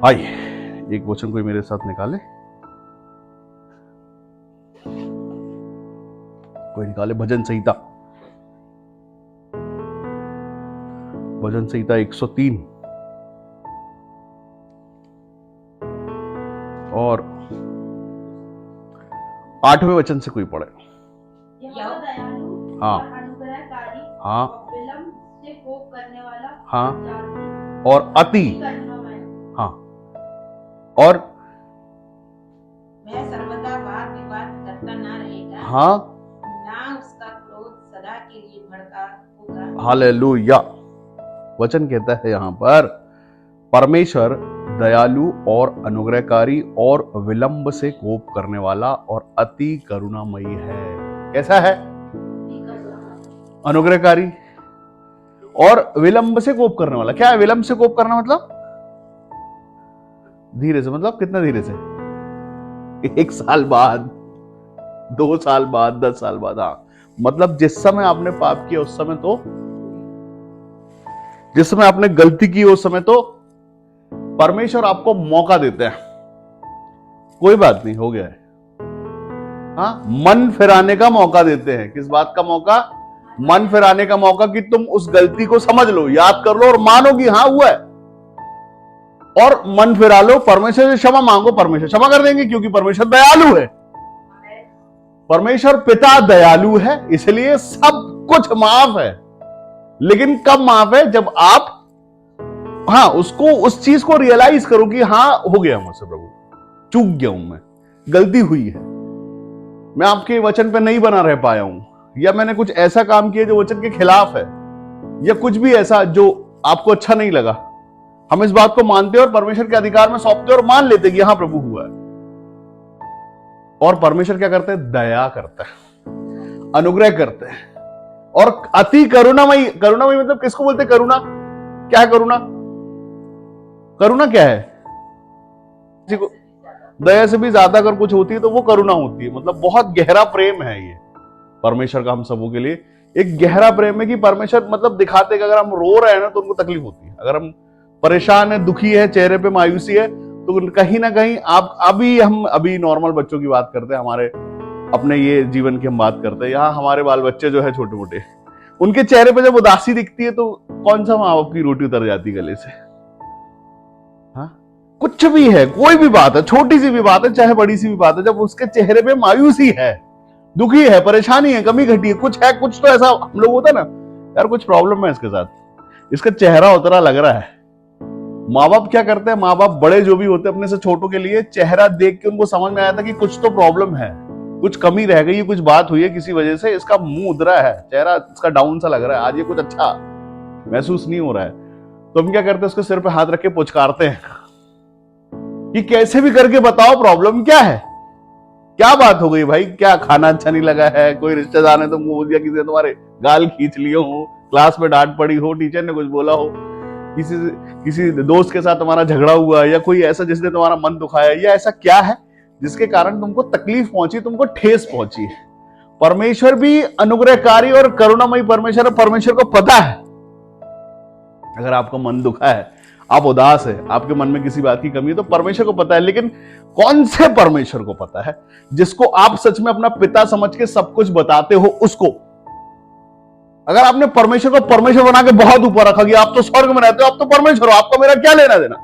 आइए एक वचन कोई मेरे साथ निकाले, कोई निकाले भजन संहिता, भजन संहिता 103 और 8वें वचन से कोई पढ़े। हाँ हाँ विलंब से कोप करने वाला, हाँ और अति, हाँ और वह सर्वदा वाद विवाद करता ना रहेगा, हाँ ना उसका क्रोध सदा के लिए भड़का होगा। हालेलुया। वचन कहता है यहां पर परमेश्वर दयालु और अनुग्रहकारी और विलंब से कोप करने वाला और अति करुणामयी है। कैसा है? अनुग्रहकारी और विलंब से कोप करने वाला। क्या है विलंब से कोप करना? मतलब धीरे से। मतलब कितना धीरे से? 1 साल बाद, 2 साल बाद, 10 साल बाद। हाँ, मतलब जिस समय आपने पाप किया उस समय तो, जिस समय आपने गलती की उस समय तो परमेश्वर आपको मौका देते हैं। कोई बात नहीं, हो गया है। हाँ, मन फिराने का मौका देते हैं। किस बात का मौका? मन फिराने का मौका कि तुम उस गलती को समझ लो, याद कर लो और मानो कि हाँ हुआ है, और मन फिरा लो। परमेश्वर से क्षमा मांगो, परमेश्वर क्षमा कर देंगे क्योंकि परमेश्वर दयालु है। परमेश्वर पिता दयालु है, इसलिए सब कुछ माफ है। लेकिन कब माफ है? जब आप हाँ उसको, उस चीज को रियलाइज करो कि हाँ हो गया मुझसे, प्रभु चूक गया हूं, मैं गलती हुई है, मैं आपके वचन पे नहीं बना रह पाया हूं, या मैंने कुछ ऐसा काम किया जो वचन के खिलाफ है, या कुछ भी ऐसा जो आपको अच्छा नहीं लगा। हम इस बात को मानते हैं और परमेश्वर के अधिकार में सौंपते हैं और मान लेते हैं कि हाँ प्रभु हुआ है। और परमेश्वर क्या करते हैं? दया करता है, अनुग्रह करते हैं और अति करुणामयी। करुणामयी मतलब किसको बोलते हैं? करुणा क्या है? करुणा, करुणा क्या है? किसी को दया से भी ज्यादा अगर कुछ होती है तो वो करुणा होती है। मतलब बहुत गहरा प्रेम है ये परमेश्वर का हम सबों के लिए। एक गहरा प्रेम है कि परमेश्वर मतलब दिखाते कि अगर हम रो रहे हैं ना तो उनको तकलीफ होती है, अगर हम परेशान है, दुखी है, चेहरे पे मायूसी है, तो कहीं ना कहीं आप हम अभी नॉर्मल बच्चों की बात करते हैं, हमारे अपने ये जीवन की हम बात करते हैं। यहाँ हमारे बाल बच्चे जो है छोटे मोटे, उनके चेहरे पे जब उदासी दिखती है तो कौन सा माँ बाप की रोटी उतर जाती गले से? हाँ, कुछ भी है, कोई भी बात है, छोटी सी भी बात है चाहे बड़ी सी भी बात है, जब उसके चेहरे पे मायूसी है, दुखी है, परेशानी है, कमी घटी है, कुछ है, कुछ तो ऐसा हम लोग होता है ना, यार कुछ प्रॉब्लम है इसके साथ, इसका चेहरा उतरा लग रहा है। माँ बाप क्या करते हैं? माँ बाप बड़े जो भी होते हैं अपने से छोटों के लिए चेहरा देख के उनको समझ में आया था कि कुछ तो प्रॉब्लम है, कुछ कमी रह गई है, कुछ बात हुई है किसी वजह से, इसका मुंह उधरा है, चेहरा इसका डाउन सा लग रहा है, आज ये कुछ अच्छा महसूस नहीं हो रहा है। तो हम क्या करते हैं? उसके सिर पे हाथ रख के पुचकारते हैं कि कैसे भी करके बताओ प्रॉब्लम क्या है, क्या बात हो गई भाई, क्या खाना अच्छा नहीं लगा है, कोई रिश्तेदार ने तुमको बोल दिया, किसी ने तुम्हारे गाल खींच लिए हो, क्लास में डांट पड़ी हो, टीचर ने कुछ बोला हो, किसी दोस्त के साथ तुम्हारा झगड़ा हुआ, या कोई ऐसा जिसने तुम्हारा मन दुखाया, या ऐसा क्या है जिसके कारण तुमको तकलीफ पहुंची, तुमको ठेस पहुंची है। परमेश्वर भी अनुग्रहकारी और करुणामयी परमेश्वर है। परमेश्वर को पता है अगर आपका मन दुखा है, आप उदास है, आपके मन में किसी बात की कमी है, तो परमेश्वर को पता है। लेकिन कौन से परमेश्वर को पता है? जिसको आप सच में अपना पिता समझ के सब कुछ बताते हो उसको। अगर आपने परमेश्वर को परमेश्वर बना के बहुत ऊपर रखा कि आप तो स्वर्ग में रहते हो, आप तो परमेश्वर हो, आपको मेरा क्या लेना देना,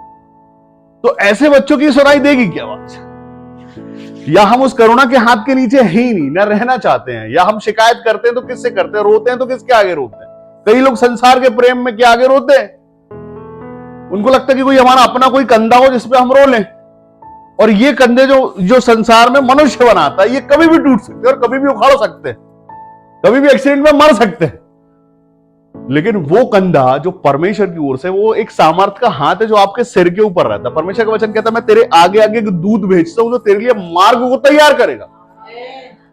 तो ऐसे बच्चों की सुनाई देगी क्या बात? या हम उस करुणा के हाथ के नीचे ही नहीं ना रहना चाहते हैं, या हम शिकायत करते हैं तो किससे करते हैं, रोते हैं तो किसके आगे रोते हैं? कई लोग संसार के प्रेम में क्या आगे रोते हैं? उनको लगता है कि कोई हमारा अपना कोई कंधा हो जिसपे हम रो लें, और ये कंधे जो संसार में मनुष्य बनाता है, ये कभी भी टूट सकते हैं और कभी भी उखाड़ सकते हैं, कभी भी एक्सीडेंट में मर सकते हैं। लेकिन वो कंधा जो परमेश्वर की ओर से, वो एक सामर्थ का हाथ है जो आपके सिर के ऊपर रहता है। परमेश्वर का वचन कहता है मैं तेरे आगे आगे एक दूत भेजता हूं जो तेरे लिए मार्ग को तैयार करेगा।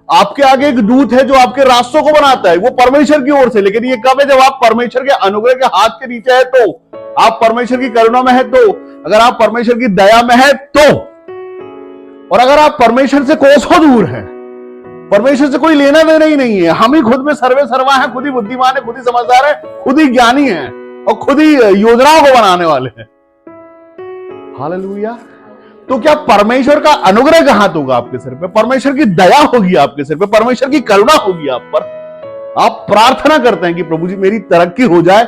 आपके आगे एक दूत है जो आपके रास्तों को बनाता है, वो परमेश्वर की ओर से। लेकिन ये कब है? जब आप परमेश्वर के अनुग्रह के हाथ के नीचे है तो, आप परमेश्वर की करुणा में है तो, अगर आप परमेश्वर की दया में है तो। और अगर आप परमेश्वर से कोसों दूर हैं, परमेश्वर से कोई लेना देना ही नहीं है, हम ही खुद में सर्वे सर्वा है, खुद ही बुद्धिमान है, खुद ही समझदार है, खुद ही ज्ञानी है और खुद ही योजनाओं को बनाने वाले हैं, हालेलुया। तो क्या परमेश्वर का अनुग्रह कहां होगा आपके सिर पे? परमेश्वर की दया होगी आपके सिर पे, परमेश्वर की करुणा होगी आप पर। आप प्रार्थना करते हैं कि प्रभु जी मेरी तरक्की हो जाए,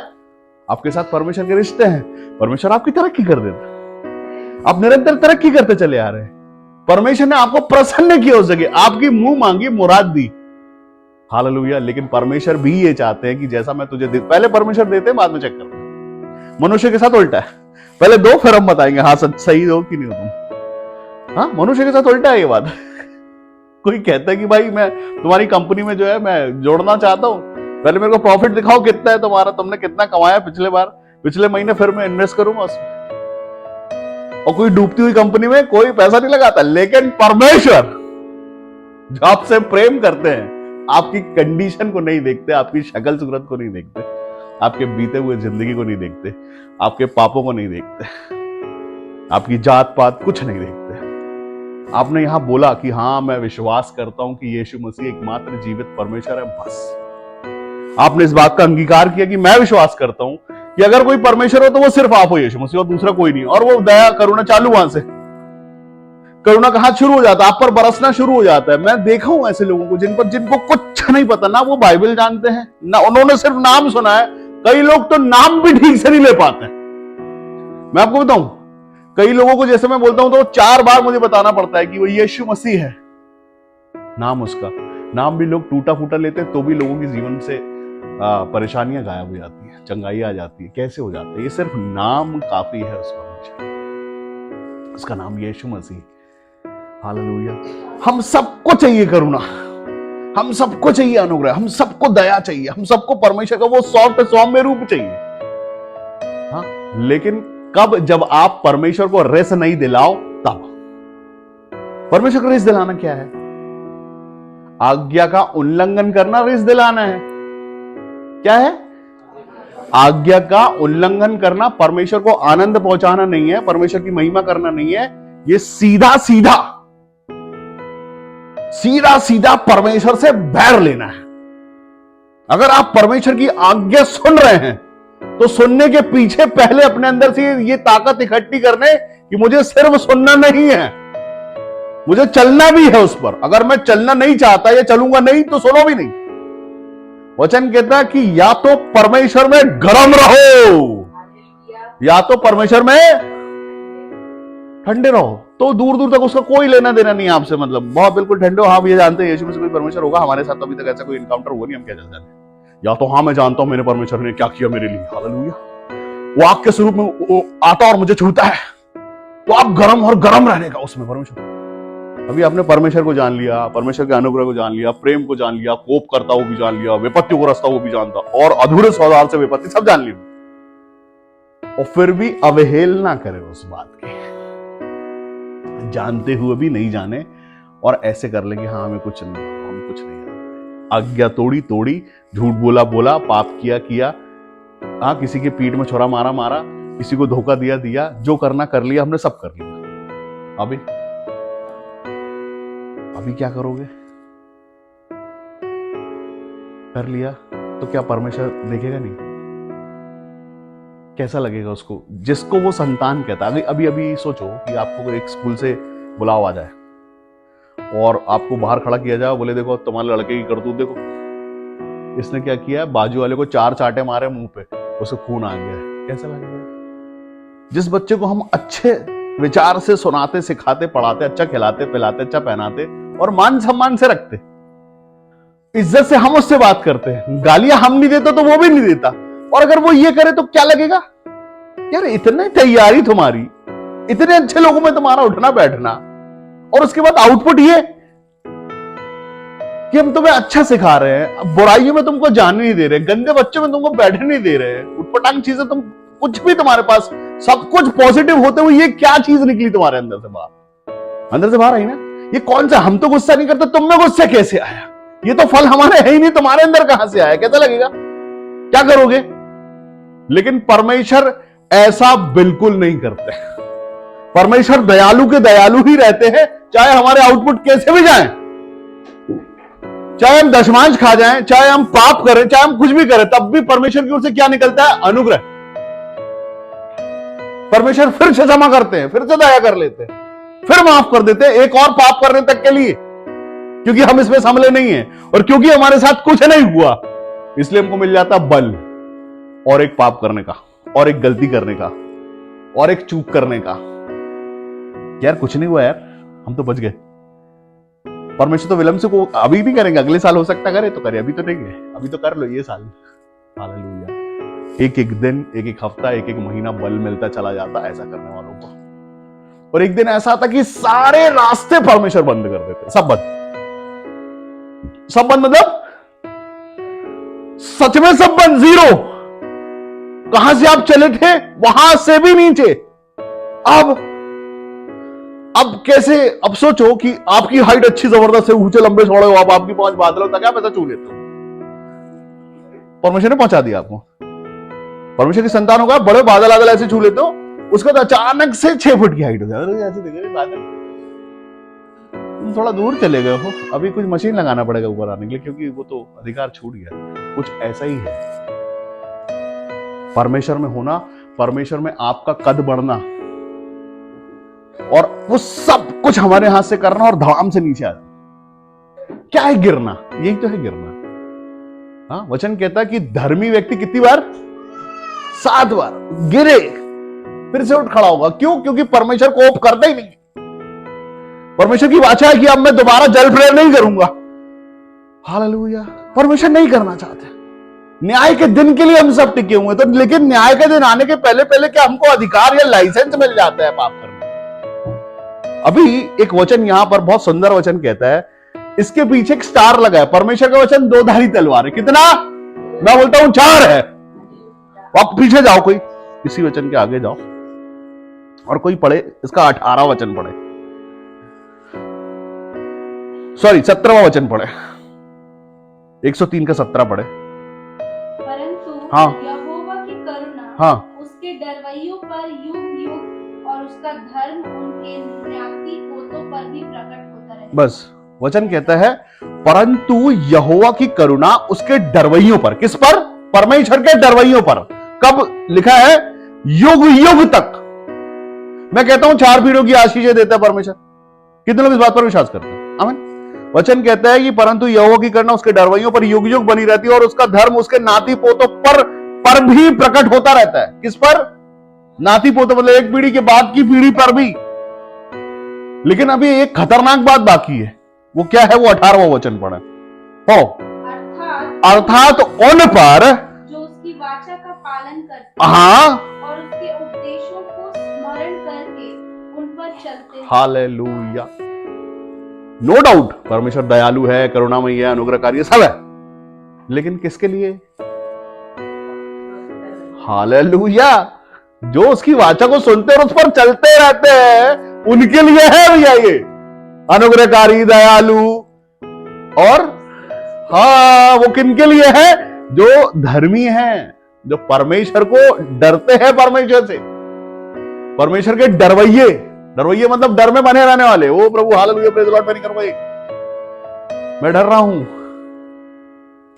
आपके साथ परमेश्वर के रिश्ते हैं, परमेश्वर आपकी तरक्की कर देता है। आप निरंतर तरक्की करते चले आ रहे हैं। परमेश्वर ने आपको प्रसन्न किया हो सके, आपकी मुंह मांगी मुराद दी। हालेलुया। लेकिन परमेश्वर भी ये चाहते हैं कि जैसा मैं तुझे दे, पहले परमेश्वर देते हैं, बाद में चेक करते हैं। मनुष्य के साथ उल्टा है, पहले दो फिर हम बताएंगे हाँ सच सही हो कि नहीं हो तुम। हाँ, मनुष्य के साथ उल्टा है ये बात। कोई कहता है कि भाई मैं तुम्हारी कंपनी में जो है मैं जोड़ना चाहता हूं, पहले मेरे को प्रॉफिट दिखाओ कितना है तुम्हारा, तुमने कितना कमाया पिछले महीने, फिर मैं इन्वेस्ट करूंगा उसमें। और कोई डूबती हुई कंपनी में कोई पैसा नहीं लगाता। लेकिन परमेश्वर जो आपसे प्रेम करते हैं, आपकी कंडीशन को नहीं देखते, आपकी शक्ल सूरत को नहीं देखते, आपके बीते हुए जिंदगी को नहीं देखते, आपके पापों को नहीं देखते, आपकी जात पात कुछ नहीं देखते। आपने यहां बोला कि हाँ मैं विश्वास करता हूं कि यीशु मसीह एकमात्र जीवित परमेश्वर है, बस आपने इस बात का अंगीकार किया कि मैं विश्वास करता हूं कि अगर कोई परमेश्वर हो तो वो सिर्फ आप हो यीशु मसीह, और दूसरा कोई नहीं। और वो दया करुणा चालू, वहां से करुणा कहां शुरू हो जाता है? आप पर बरसना शुरू हो जाता है। मैं देखा हूं ऐसे लोगों को जिनको कुछ नहीं पता, ना वो बाइबल जानते हैं, ना उन्होंने सिर्फ नाम सुना है। कई लोग तो नाम भी ठीक से नहीं ले पाते। मैं आपको बताऊं, कई लोगों को जैसे मैं बोलता हूं तो 4 बार मुझे बताना पड़ता है कि वो यीशु मसीह है, नाम उसका। नाम भी लोग टूटा फूटा लेते हैं तो भी लोगों के जीवन से परेशानियां गायब हो जाती है, चंगाई आ जाती है। कैसे हो जाता है? ये सिर्फ नाम काफी है उस परमेश्वर, उसका नाम यीशु मसीह। हालेलुया। हम सबको चाहिए करुणा, हम सबको चाहिए अनुग्रह, हम सबको दया चाहिए, हम सबको परमेश्वर का वो सॉफ्ट सौम्य रूप चाहिए। हाँ, लेकिन कब? जब आप परमेश्वर को रेस नहीं दिलाओ तब। परमेश्वर को रेस दिलाना क्या है? आज्ञा का उल्लंघन करना रेस दिलाना है। क्या है? आज्ञा का उल्लंघन करना परमेश्वर को आनंद पहुंचाना नहीं है, परमेश्वर की महिमा करना नहीं है। ये सीधा सीधा परमेश्वर से बैर लेना है। अगर आप परमेश्वर की आज्ञा सुन रहे हैं तो सुनने के पीछे पहले अपने अंदर से ये ताकत इकट्ठी करने कि मुझे सिर्फ सुनना नहीं है, मुझे चलना भी है उस पर। अगर मैं चलना नहीं चाहता या चलूंगा नहीं तो सुनो भी नहीं। वचन कहता है कि या तो परमेश्वर में गर्म रहो या तो परमेश्वर में ठंडे रहो। तो दूर दूर तक उसका कोई लेना देना नहीं आपसे। मतलब बहुत बिल्कुल ठंडे हो, हाँ ये जानते हैं यीशु मसीह कोई परमेश्वर होगा, हमारे साथ तो अभी तक ऐसा कोई इनकाउंटर हुआ नहीं, हम क्या चल जाते। या तो हाँ मैं जानता हूं मेरे परमेश्वर ने क्या किया मेरे लिए, हालेलुया, वो आग के स्वरूप में आता और मुझे छूता है, तो आप गरम और गरम रहने का उसमें परमेश्वर। अभी आपने परमेश्वर को जान लिया, परमेश्वर के अनुग्रह को जान लिया, प्रेम को जान लिया, कोप करता वो भी जान लिया, विपत्ति को रस्ता वो भी जानता, और अधूरे स्वभाव से विपत्ति सब जान ली, और फिर भी अवहेलना करे उस बात की, जानते हुए भी नहीं जाने, और ऐसे कर लेंगे हाँ हमें कुछ नहीं, हम कुछ नहीं जानते। आज्ञा तोड़ी, झूठ बोला, पाप किया, हाँ किसी के पीठ में छुरा मारा, किसी को धोखा दिया, जो करना कर लिया, हमने सब कर लिया। अभी क्या करोगे? कर लिया तो क्या परमेश्वर देखेगा नहीं? कैसा लगेगा उसको, जिसको वो संतान कहता है। अभी सोचो कि आपको एक स्कूल से बुलाव आ जाए और आपको बाहर खड़ा किया जाए, बोले देखो तुम्हारे लड़के की करतूत देखो, इसने क्या किया, बाजू वाले को 4 चांटे मारे मुंह पे, उसे खून आ गया। कैसा लगेगा? जिस बच्चे को हम अच्छे विचार से सुनाते, सिखाते, पढ़ाते, अच्छा खिलाते, पिलाते, अच्छा पहनाते और मान सम्मान से रखते, इज्जत से हम उससे बात करते हैं, गालियां हम नहीं देते तो वो भी नहीं देता, और अगर वो ये करे तो क्या लगेगा? यार इतनी तैयारी तुम्हारी, इतने अच्छे लोगों में तुम्हारा उठना बैठना, और उसके बाद आउटपुट ये कि हम तुम्हें अच्छा सिखा रहे हैं, बुराइयों में तुमको जाने नहीं दे रहे, गंदे बच्चों में तुमको बैठने नहीं दे रहे, उटपटांग चीजें, तुम कुछ भी तुम्हारे पास सब कुछ पॉजिटिव होते हुए ये क्या चीज निकली तुम्हारे अंदर से बाहर? अंदर से बाहर आई ना। ये कौन सा? हम तो गुस्सा नहीं करते, तुम में गुस्सा कैसे आया? ये तो फल हमारे है ही नहीं, तुम्हारे अंदर कहां से आया? कैसा लगेगा? क्या करोगे? लेकिन परमेश्वर ऐसा बिल्कुल नहीं करते। परमेश्वर दयालु के दयालु ही रहते हैं, चाहे हमारे आउटपुट कैसे भी जाएं, चाहे हम दशमांश खा जाएं, चाहे हम पाप करें, चाहे हम कुछ भी करें, तब भी परमेश्वर की ओर से क्या निकलता है? अनुग्रह। परमेश्वर फिर से क्षमा करते हैं, फिर से दया कर लेते हैं, फिर माफ कर देते हैं एक और पाप करने तक के लिए, क्योंकि हम इसमें संभले नहीं हैं और क्योंकि हमारे साथ कुछ नहीं हुआ, इसलिए हमको मिल जाता बल और एक पाप करने का, और एक गलती करने का, और एक चूक करने का। यार कुछ नहीं हुआ यार, हम तो बच गए। परमेश्वर तो विलंब से को अभी भी करेंगे, अगले साल हो सकता करे तो करे, अभी तो नहीं है, अभी तो कर लो ये साल। हालेलुया। एक एक दिन, एक एक हफ्ता, एक एक महीना बल मिलता चला जाता ऐसा करने वालों को। और एक दिन ऐसा आता कि सारे रास्ते परमेश्वर बंद कर देते, सब बंद, सब बंद, मतलब सच में सब बंद, जीरो। कहां से आप चले थे वहां से भी नीचे। अब कैसे, अब सोचो कि आपकी हाइट अच्छी जबरदस्त है, ऊंचे लंबे छोड़े हो आप, आपकी पहुंच बादलों तक, आप ऐसा छू लेते हो, परमेश्वर ने पहुंचा दिया आपको। परमेश्वर की संतान होगा, बड़े बादल आदल ऐसे छू लेते हो, उसके बाद अचानक से 6 फुट की हाइट हो जाए, ऐसे देखे बादल, तुम थोड़ा दूर चले गए हो, अभी कुछ मशीन लगाना पड़ेगा ऊपर आने के लिए, क्योंकि वो तो अधिकार छूट गया। कुछ ऐसा ही है परमेश्वर में होना, परमेश्वर में आपका कद बढ़ना, और वो सब कुछ हमारे हाथ से करना और धड़ाम से नीचे आ जाना। क्या है गिरना? यही तो है गिरना। हाँ, वचन कहता है कि धर्मी व्यक्ति कितनी बार? 7 बार गिरे फिर से उठ खड़ा होगा। क्यों? क्योंकि परमेश्वर कोप करता ही नहीं। परमेश्वर की वाचा है कि अब मैं दोबारा जल प्रलय नहीं करूंगा। हालेलुया। परमेश्वर नहीं करना चाहते। न्याय के दिन के लिए हम सब टिके हुए, तो लेकिन न्याय के दिन आने के पहले पहले क्या हमको अधिकार या लाइसेंस मिल जाता है पाप करने? अभी एक वचन यहां पर बहुत सुंदर वचन कहता है, इसके पीछे एक स्टार लगा है। परमेश्वर का वचन 2 धारी तलवार है। कितना? मैं बोलता हूं 4 है। आप पीछे जाओ, कोई इसी वचन के आगे जाओ और कोई पढ़े इसका 18वां वचन पढ़े, सॉरी 17वां वचन पढ़े, 103 का 17 पढ़े। परंतु हाँ। यहोवा की करुणा हाँ। उसके डरवैयों पर युग युग और उसका धर्म उनके न्याती पोतों पर भी प्रकट होता रहे। बस वचन कहता है परंतु यहोवा की करुणा उसके डरवैयों पर। किस पर? परमेश्वर के डरवैयों पर। कब लिखा है? युग युग तक। मैं कहता हूं 4 पीढ़ियों की आशीषें देता है परमेश्वर। कितने लोग इस बात पर विश्वास करते हैं? आमीन। वचन कहता है कि परंतु यहोवा की करुणा उसके डरवैयों पर युग युग बनी रहती है और उसका धर्म उसके नाती पोतों पर भी प्रकट होता रहता है। किस पर? नाती पोतों, मतलब एक पीढ़ी के बाद की पीढ़ी पर भी। लेकिन अभी एक खतरनाक बात बाकी है। वो क्या है? वो 18वां वचन पढ़े हो। अर्थात उन पर जो उसकी वाचा का पालन करते हाँ और उसके उपदेशों को स्मरण करके उन पर चलते हैं। हालेलुया। नो डाउट परमेश्वर दयालु है, करुणामयी है, अनुग्रहकारी सब है, लेकिन किसके लिए? हालेलुया। जो उसकी वाचा को सुनते और उस पर चलते रहते हैं उनके लिए है भैया ये अनुग्रहकारी, दयालु। और हाँ, वो किनके लिए है? जो धर्मी हैं, जो परमेश्वर को डरते हैं, परमेश्वर से, परमेश्वर के डरवैये। डरवैये मतलब डर में बने रहने वाले। ओ प्रभु हालेलुया, प्रेज़ द लॉर्ड, मैं नहीं करूंगा ये, मैं डर रहा हूं।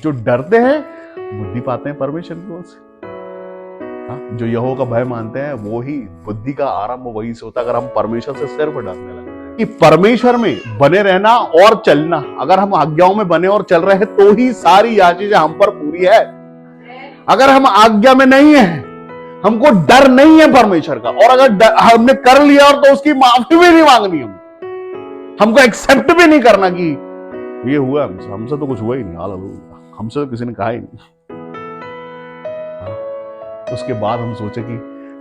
जो डरते हैं बुद्धि पाते हैं परमेश्वर की ओर से। जो यहोवा का भय मानते हैं वो ही बुद्धि का आरंभ वही से होता है। अगर हम परमेश्वर से सिर्फ डरने लगे कि परमेश्वर में बने रहना और चलना, अगर हम आज्ञाओं में बने और चल रहे हैं तो ही सारी आशीषें हम पर पूरी है। अगर हम आज्ञा में नहीं है, हमको डर नहीं है परमेश्वर का, और अगर हमने कर लिया और तो उसकी माफी भी नहीं मांगनी, हमको एक्सेप्ट भी नहीं करना कि ये हुआ हमसे तो कुछ हुआ ही नहीं, हालेलुया, हमसे तो किसी ने कहा ही नहीं। उसके बाद हम सोचे कि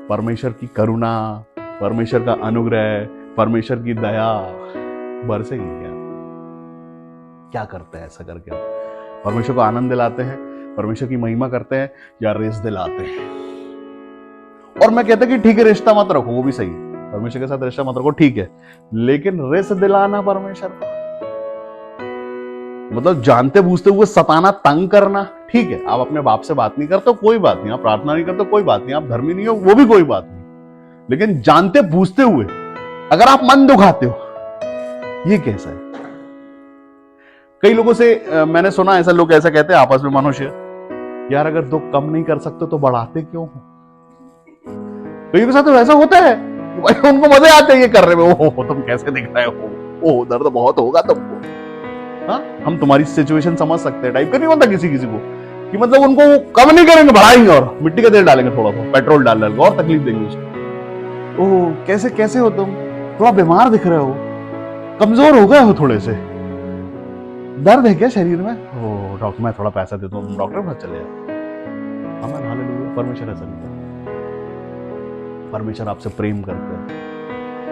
परमेश्वर की करुणा, परमेश्वर का अनुग्रह, परमेश्वर की दया बरसेगी क्या? क्या करते हैं ऐसा करके? हम परमेश्वर को आनंद दिलाते हैं, परमेश्वर की महिमा करते हैं, या रेस दिलाते हैं? और मैं कहता कि ठीक है रिश्ता मत रखो, वो भी सही है, परमेश्वर के साथ रिश्ता मत रखो, ठीक है, लेकिन रेस दिलाना परमेश्वर को, मतलब जानते बूझते हुए सताना, तंग करना, ठीक है। आप अपने बाप से बात नहीं करते कोई बात नहीं, आप प्रार्थना नहीं करते कोई बात नहीं, आप धर्मी नहीं हो वो भी कोई बात नहीं, लेकिन जानते बूझते हुए अगर आप मन दुखाते हो, ये कैसा है? कई लोगों से मैंने सुना ऐसा, लोग ऐसा कहते हैं आपस में, मनुष्य, यार अगर दुख कम नहीं कर सकते तो बढ़ाते क्यों हो? कईयों के साथ तो ऐसा होता है कि भाई उनको मजे आते हैं ये कर रहे में, ओहो तुम कैसे दिख रहे हो, ओह दर्द बहुत होगा तुमको। हाँ, हम तुम्हारी सिचुएशन समझ सकते हैं टाइप का नहीं होता किसी किसी को, कि मतलब उनको वो कम नहीं करेंगे, बढ़ाएंगे और मिट्टी का तेल डालेंगे, थोड़ा सा पेट्रोल डाल डालेंगे और तकलीफ देंगे उसको। ओह कैसे कैसे हो तुम, थोड़ा बीमार दिख रहे हो, कमजोर हो गए हो थोड़े से, दर्द है क्या शरीर में? ओह डॉक्टर मैं थोड़ा पैसा देता हूँ, डॉक्टर के पास चले जाओ। आमीन हालेलुया। परमेश्वर ऐसा नहीं करता, परमेश्वर आपसे प्रेम करते हैं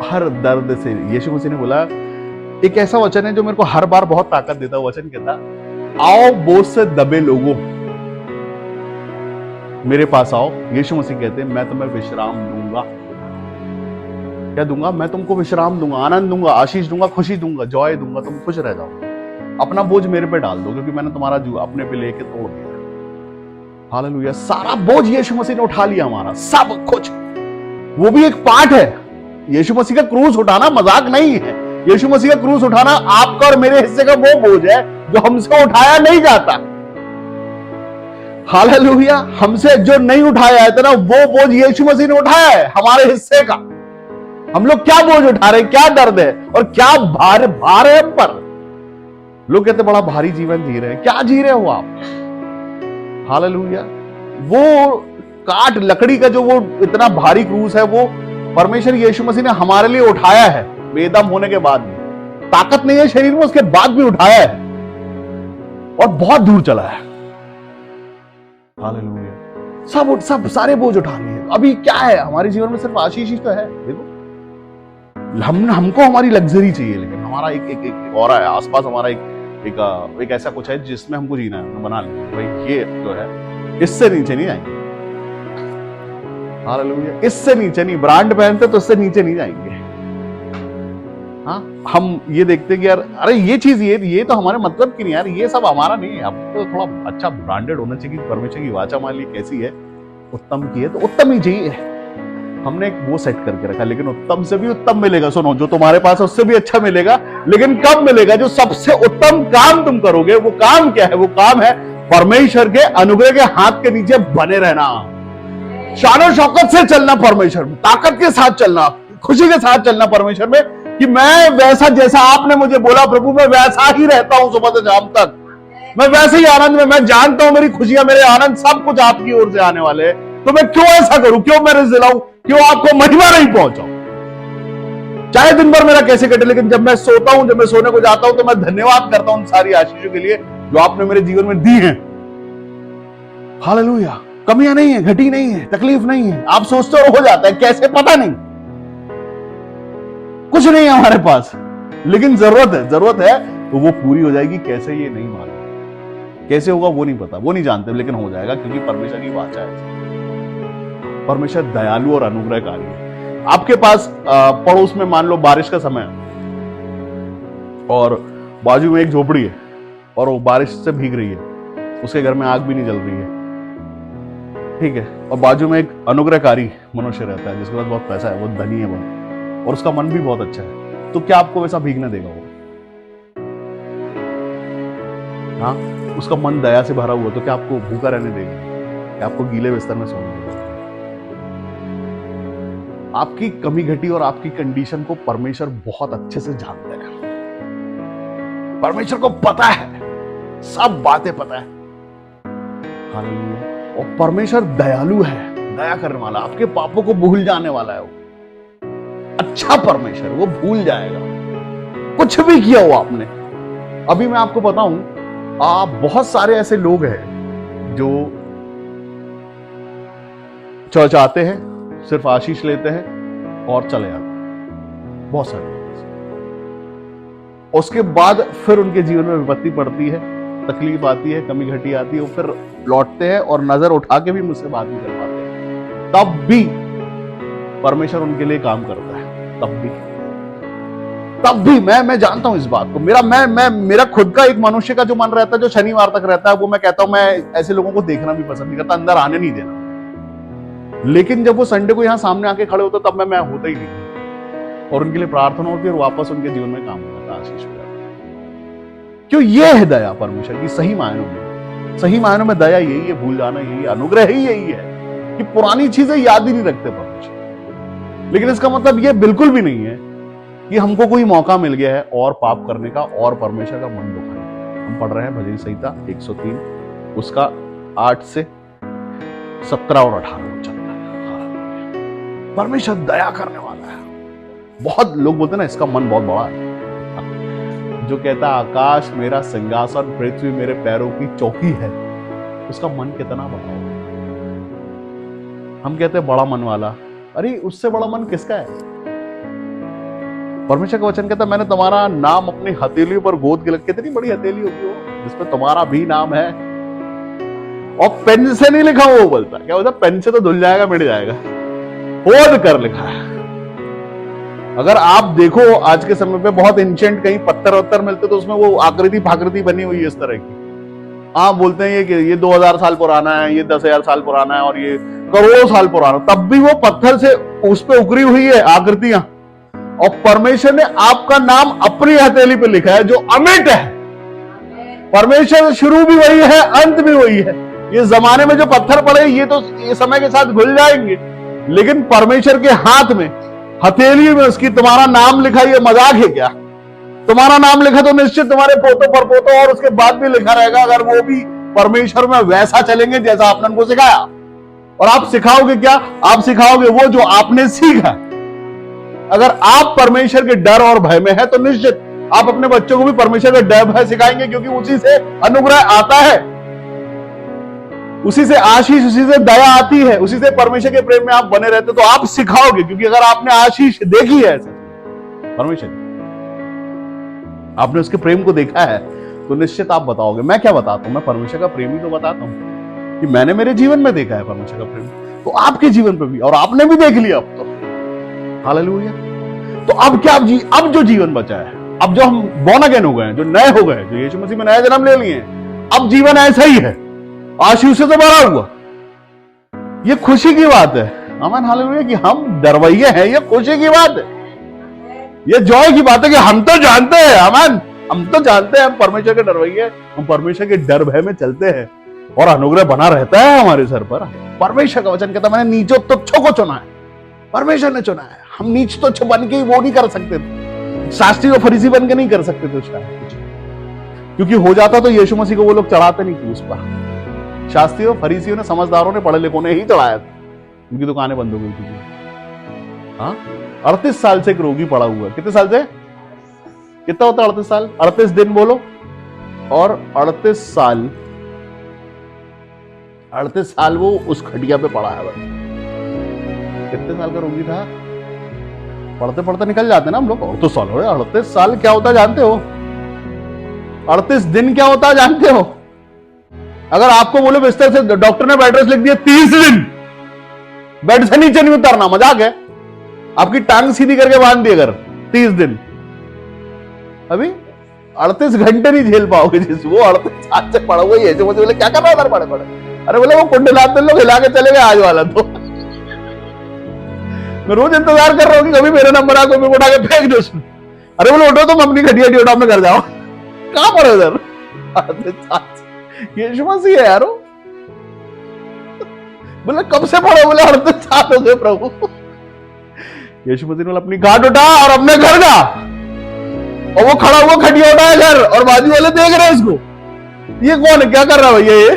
हर दर्द से। यीशु मसीह ने बोला, एक ऐसा वचन है जो मेरे को हर बार बहुत ताकत देता है, वचन कहता, आओ बोझ से दबे लोगों मेरे पास आओ। यीशु मसीह कहते हैं मैं तुम्हें विश्राम दूंगा। क्या दूंगा? मैं तुमको विश्राम दूंगा, आनंद दूंगा, आशीष दूंगा, खुशी दूंगा, जॉय दूंगा, तुम खुश रह जाओ। अपना बोझ मेरे पे डाल दो क्योंकि मैंने तुम्हारा जो अपने पे लेके तोड़ दिया। हालेलुया। सारा बोझ यीशु मसीह ने उठा लिया, हमारा सब कुछ। वो भी एक पार्ट है। यीशु मसीह का क्रूस उठाना मजाक नहीं है। यीशु मसीह का क्रूस उठाना आपका और मेरे हिस्से का वो बोझ है जो हमसे उठाया नहीं जाता। हालेलुया। हमसे जो नहीं उठाया है ना, वो बोझ यीशु मसीह ने उठाया है हमारे हिस्से का। हम लोग क्या बोझ उठा रहे हैं, क्या दर्द है और क्या भार है हम पर। लोग कहते बड़ा भारी जीवन जी रहे हैं, क्या जी रहे हो आप? हालेलुया। वो काट लकड़ी का जो वो इतना भारी क्रूस है, वो परमेश्वर यीशु मसीह ने हमारे लिए उठाया है। बेदम होने के बाद भी, ताकत नहीं है शरीर में, उसके बाद भी उठाया है और बहुत दूर चला है। हालेलुया। सब सारे बोझ उठा लिए। अभी क्या है हमारे जीवन में? सिर्फ आशीष ही तो है। देखो, हमको हमारी लग्जरी चाहिए, लेकिन हमारा एक और है आसपास, हमारा एक ऐसा कुछ है जिसमें हमको जीना है, बना लेंगे भाई। ये जो है इससे नीचे नहीं जाएंगे। हालेलुया। इससे नीचे नहीं, ब्रांड पहनते तो इससे नीचे नहीं जाएंगे। हाँ, हम ये देखते कि यार अरे ये चीज ये तो हमारे मतलब की नहीं यार, ये सब हमारा नहीं है। आपको तो थोड़ा अच्छा ब्रांडेड होना चाहिए। परमेश्वर की वाचा मान ली कैसी है, उत्तम की है तो उत्तम ही चाहिए। हमने एक वो सेट करके रखा, लेकिन उत्तम से भी उत्तम मिलेगा। सुनो, जो तुम्हारे पास है उससे भी अच्छा मिलेगा, लेकिन कब मिलेगा? जो सबसे उत्तम काम तुम करोगे। वो काम क्या है? वो काम है परमेश्वर के अनुग्रह के हाथ के नीचे बने रहना, शान शौकत से चलना परमेश्वर में, ताकत के साथ चलना, खुशी के साथ चलना परमेश्वर में, कि मैं वैसा जैसा आपने मुझे बोला प्रभु, मैं वैसा ही रहता हूं सुबह से शाम तक। मैं वैसे ही आनंद में, मैं जानता हूं मेरी खुशियां, मेरे आनंद सब कुछ आपकी ओर से आने वाले हैं। तो मैं क्यों ऐसा करूं? क्यों मैं रिस्क दिलाऊं? क्यों आपको महिमा नहीं पहुंचाऊं? चाहे दिन भर मेरा कैसे कटे, लेकिन जब मैं सोता हूं, जब मैं सोने को जाता हूं, तो मैं धन्यवाद करता हूं सारी आशीषों के लिए जो आपने मेरे जीवन में दी हैं। हालेलुया। कमियां नहीं है, घटी नहीं है, तकलीफ नहीं है। आप सोचते हो जाता है, कैसे पता नहीं, कुछ नहीं है हमारे पास, लेकिन जरूरत है तो वो पूरी हो जाएगी। कैसे ये नहीं मालूम, कैसे होगा वो नहीं पता, वो नहीं जानते, लेकिन हो जाएगा क्योंकि परमेश्वर की वाचा है। परमेश्वर दयालु और अनुग्रहकारी है। आपके पास पड़ोस में मान लो बारिश का समय है और बाजू में एक झोपड़ी है और वो बारिश से भीग रही है, उसके घर में आग भी नहीं जल रही है, ठीक है, और बाजू में एक अनुग्रहकारी मनुष्य रहता है जिसके पास बहुत पैसा है, वो धनी है बहुत, और उसका मन भी बहुत अच्छा है। तो क्या आपको वैसा भीगने देगा वो? हाँ, उसका मन दया से भरा हुआ, तो क्या आपको भूखा रहने देगा? क्या आपको गीले बिस्तर में सोने देगा? आपकी कमी घटी और आपकी कंडीशन को परमेश्वर बहुत अच्छे से जानते हैं। परमेश्वर को पता है, सब बातें पता है। हालेलुया। और परमेश्वर दयालु है, दया करने वाला, आपके पापों को भूल जाने वाला है। वो अच्छा परमेश्वर, वो भूल जाएगा कुछ भी किया हो आपने। अभी मैं आपको बताऊं, बहुत सारे ऐसे लोग हैं जो चर्च आते हैं, सिर्फ आशीष लेते हैं और चले जाते हैं। बहुत सारे लोग, उसके बाद फिर उनके जीवन में विपत्ति पड़ती है, तकलीफ आती है, कमी घटी आती है, वो फिर लौटते हैं और नजर उठा के भी मुझसे बात नहीं कर पाते। तब भी परमेश्वर उनके लिए काम करता है। तब भी मैं जानता हूं इस बात को। मेरा खुद का एक मनुष्य का जो मन रहता है, जो शनिवार तक रहता है, वो मैं कहता हूं मैं ऐसे लोगों को देखना भी पसंद नहीं करता, अंदर आने नहीं देना। लेकिन जब वो संडे को यहां सामने आके खड़े होते, तब मैं होता ही नहीं और उनके लिए प्रार्थना होती है और वापस उनके जीवन में काम हो जाता है, आशीष हो जाता है। क्यों? ये है दया परमेश्वर की सही मायनों में। सही मायनों में दया यही है, भूल जाना यही है, अनुग्रह ही यही है कि पुरानी चीजें याद ही नहीं रखते परमेश्वर। लेकिन इसका मतलब ये बिल्कुल भी नहीं है कि हमको कोई मौका मिल गया है और पाप करने का और परमेश्वर का मन दुखाने। हम पढ़ रहे हैं भजन संहिता 103 उसका 8 से 17 और 18 चलता है। परमेश्वर दया करने वाला है। बहुत लोग बोलते हैं ना इसका मन बहुत बड़ा है। जो कहता आकाश मेरा सिंहासन पृथ्वी मेरे पैरों की चौकी है, उसका मन कितना बड़ा होगा। हम कहते हैं बड़ा मन वाला, अरे उससे बड़ा मन किसका है? परमेश्वर का वचन कहता है मैंने तुम्हारा नाम अपनी हथेलियों पर गोद के कितनी बड़ी हथेली होगी वो जिसमें तुम्हारा भी नाम है, और पेन से नहीं लिखा वो बोलता। क्या बोलता? पेन से तो धुल जाएगा मिट जाएगा, खोद कर लिखा है। अगर आप देखो आज के समय पे बहुत एंशिएंट कहीं पत्थर वत्थर मिलते तो उसमें वो आकृति फाकृति बनी हुई है इस तरह की। आप बोलते हैं ये 2000 साल पुराना है, ये 10,000 साल पुराना है और ये करोड़ों साल पुराना, तब भी वो पत्थर से उस पे उकरी हुई है आकृतियां। और परमेश्वर ने आपका नाम अपनी हथेली पे लिखा है जो अमिट है। परमेश्वर शुरू भी वही है, अंत भी वही है। ये जमाने में जो पत्थर पड़े ये तो ये समय के साथ घुल जाएंगे, लेकिन परमेश्वर के हाथ में हथेली में उसकी तुम्हारा नाम लिखा, ये मजाक है क्या? तुम्हारा नाम लिखा तो निश्चित तुम्हारे पोतों पर पोतों और उसके बाद भी लिखा रहेगा, अगर वो भी परमेश्वर में वैसा चलेंगे जैसा आपने उनको सिखाया। और आप सिखाओगे क्या? आप सिखाओगे वो जो आपने सीखा। अगर आप परमेश्वर के डर और भय में है तो निश्चित आप अपने बच्चों को भी परमेश्वर का डर भय सिखाएंगे, क्योंकि उसी से अनुग्रह आता है, उसी से आशीष, उसी से दया आती है, उसी से परमेश्वर के प्रेम में आप बने रहते तो आप सिखाओगे। क्योंकि अगर आपने आशीष देखी है ऐसे परमेश्वर, आपने उसके प्रेम को देखा है तो निश्चित आप बताओगे। मैं क्या बताता हूं? मैं परमेश्वर का प्रेम ही तो बताता हूं कि मैंने मेरे जीवन में देखा है परमेश्वर का प्रेम, तो आपके जीवन पे भी, और आपने भी देख लिया अब तो। हालेलुया। तो अब क्या? अब जो जीवन बचा है, अब जो हम बोर्न अगेन हो गए हैं, जो नए हो गए, जो यीशु मसीह में नया जन्म ले लिए हैं, अब जीवन ऐसा ही है, आशीष से तो भरा हुआ। ये खुशी की बात है। आमीन हालेलुया कि हम डरवैये हैं, ये खुशी की बात है, ये जॉय की बात है कि हम तो जानते हैं, आमीन, हम तो जानते हैं हम परमेश्वर के डरवैये, हम परमेश्वर के डर भय में चलते हैं और अनुग्रह बना रहता है हमारे सर पर। परमेश्वर का वचन कहता है मैंने नीचों तुच्छों को चुना है, परमेश्वर ने चुना है। हम नीच तुच्छ बन के वो नहीं कर सकते थे, शास्त्री और फरीसी बन के नहीं कर सकते थे शायद कुछ, क्योंकि हो जाता तो यीशु मसीह को वो लोग चढ़ाते नहीं क्रूस पर। शास्त्रियों फरीसियों ने, समझदारों ने, पढ़े लिखों ने ही चढ़ाया था, उनकी दुकानें बंद हो गई थी। हाँ, 38 साल से एक रोगी पड़ा हुआ है। कितने साल से? कितना होता है 38 साल? 38 दिन बोलो, और 38 साल वो उस खटिया पे पड़ा है। बस कितने साल का रोगी था? पढ़ते पढ़ते निकल जाते ना हम लोग। 38 साल हो, 38 साल क्या होता जानते हो? 38 दिन क्या होता जानते हो? अगर आपको बोले बिस्तर से डॉक्टर ने बेड रेस्ट लिख दिया 30 दिन, बेड से नीचे नहीं उतरना, मजाक है? आपकी टांग सीधी करके बांध दी अगर 30 दिन, अभी 38 घंटे नहीं झेल पाओगे। जिस वो 38 साल से पड़ा हुआ ही है, जो मुझे बोले क्या कर रहा है पड़े पड़े, अरे बोले वो कुंडलाते लोग हिला के चले गए आज वाला। तो मैं रोज इंतजार कर रहा हूँ कि कभी मेरा नंबर आ, कोई उठा के फेंक दो। अरे बोले उठो तुम अपनी खटिया उठा, अपने घर जाओ। कहां पर उधर? यीशु मसीह है यारो। बोले कब से पढ़ो? बोले 38 साल हो गए प्रभु। यीशु मसीह ने अपनी गांठ उठा और अपने घर जा, और वो खड़ा हुआ खटिया उठाया घर, और बाजू वाले देख रहे हैं इसको, ये कौन है, क्या कर रहा है भैया, ये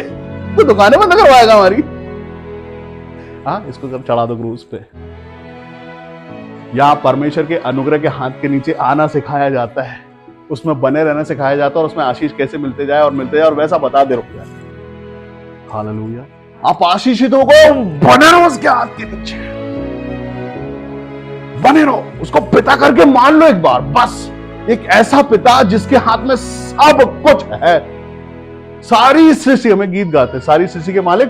तो दुकानें बंद करवाएगा हमारी। हाँ, इसको जब चढ़ा दो क्रूस पे। यहां परमेश्वर के अनुग्रह के हाथ के नीचे आना सिखाया जाता है, उसमें बने रहना सिखाया जाता है, और उसमें आशीष कैसे मिलते जाए और वैसा बता दे रुक जाए। हालेलुया। आप आशीषित हो गो, बने रहो उसके हाथ के नीचे, बने रहो, उसको पिता करके मान लो एक बार। बस एक ऐसा पिता जिसके हाथ में सब कुछ है। सारी सृष्टि, हमें गीत गाते हैं, सारी सृष्टि के मालिक